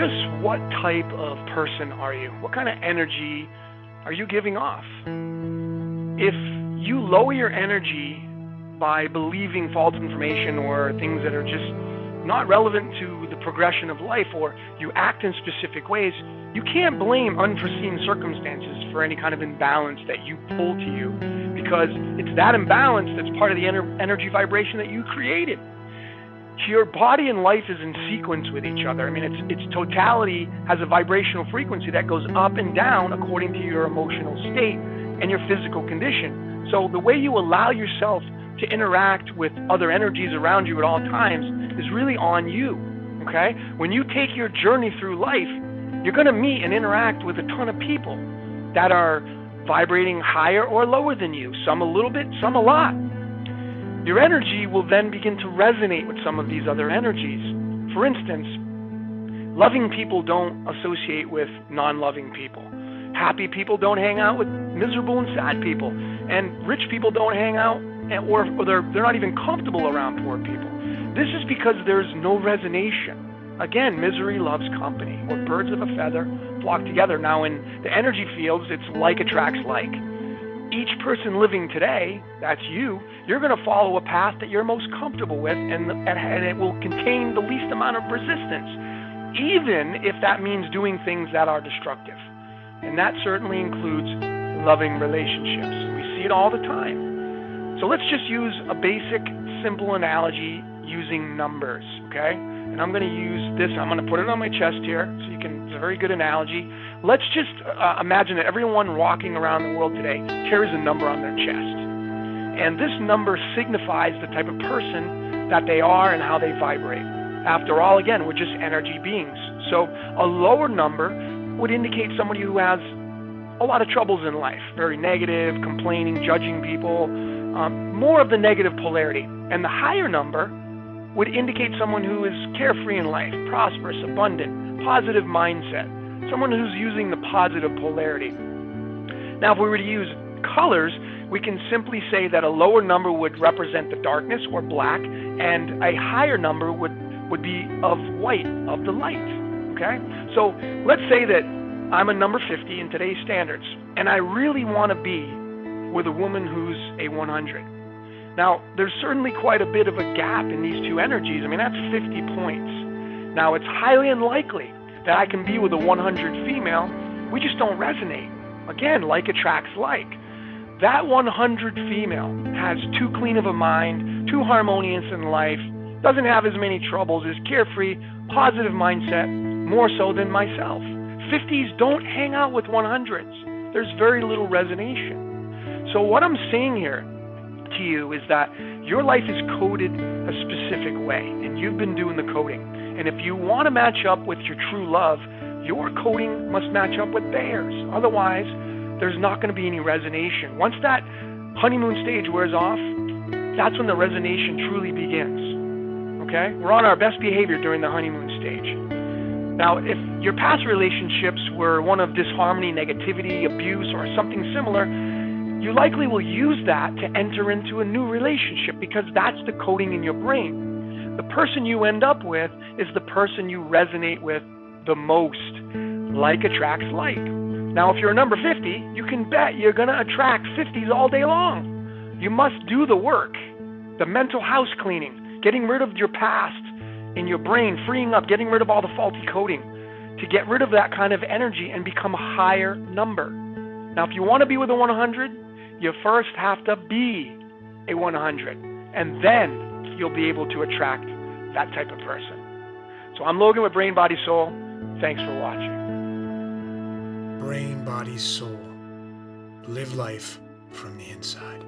just what type of person are you? What kind of energy are you giving off? If you lower your energy by believing false information or things that are just not relevant to the progression of life, or you act in specific ways, you can't blame unforeseen circumstances for any kind of imbalance that you pull to you, because it's that imbalance that's part of the energy vibration that you created. Your body and life is in sequence with each other. I mean, its totality has a vibrational frequency that goes up and down according to your emotional state and your physical condition. So the way you allow yourself to interact with other energies around you at all times is really on you, okay? When you take your journey through life, you're going to meet and interact with a ton of people that are vibrating higher or lower than you, some a little bit, some a lot. Your energy will then begin to resonate with some of these other energies. For instance, loving people don't associate with non-loving people. Happy people don't hang out with miserable and sad people. And rich people don't hang out, or they're not even comfortable around poor people. This is because there's no resonation. Again, misery loves company, or birds of a feather flock together. Now, in the energy fields, it's like attracts like. Each person living today, that's you, you're going to follow a path that you're most comfortable with, and it will contain the least amount of resistance, even if that means doing things that are destructive. And that certainly includes loving relationships. We see it all the time. So let's just use a basic, simple analogy using numbers, okay? And I'm going to use this, I'm going to put it on my chest here, so you can, it's a very good analogy. Let's just imagine that everyone walking around the world today carries a number on their chest. And this number signifies the type of person that they are and how they vibrate. After all, again, we're just energy beings. So a lower number would indicate somebody who has a lot of troubles in life, very negative, complaining, judging people, more of the negative polarity. And the higher number would indicate someone who is carefree in life, prosperous, abundant, positive mindset, someone who's using the positive polarity. Now, if we were to use colors, we can simply say that a lower number would represent the darkness or black, and a higher number would be of white, of the light, okay? So let's say that I'm a number 50 in today's standards, and I really want to be with a woman who's a 100. Now, there's certainly quite a bit of a gap in these two energies. I mean, that's 50 points. Now, it's highly unlikely that I can be with a 100 female. We just don't resonate. Again, like attracts like. That 100 female has too clean of a mind, too harmonious in life, doesn't have as many troubles, is carefree, positive mindset, more so than myself. 50s don't hang out with 100s. There's very little resonation. So what I'm saying here to you is that your life is coded a specific way, and you've been doing the coding. And if you want to match up with your true love, your coding must match up with theirs. Otherwise, there's not going to be any resonation. Once that honeymoon stage wears off, that's when the resonation truly begins. Okay? We're on our best behavior during the honeymoon stage. Now, if your past relationships were one of disharmony, negativity, abuse, or something similar, you likely will use that to enter into a new relationship, because that's the coding in your brain. The person you end up with is the person you resonate with the most. Like attracts like. Now, if you're a number 50, you can bet you're going to attract 50s all day long. You must do the work, the mental house cleaning, getting rid of your past in your brain, freeing up, getting rid of all the faulty coding to get rid of that kind of energy and become a higher number. Now, if you want to be with a 100, you first have to be a 100, and then you'll be able to attract that type of person. So I'm Logan with Brain, Body, Soul. Thanks for watching. Brain, body, soul. Live life from the inside.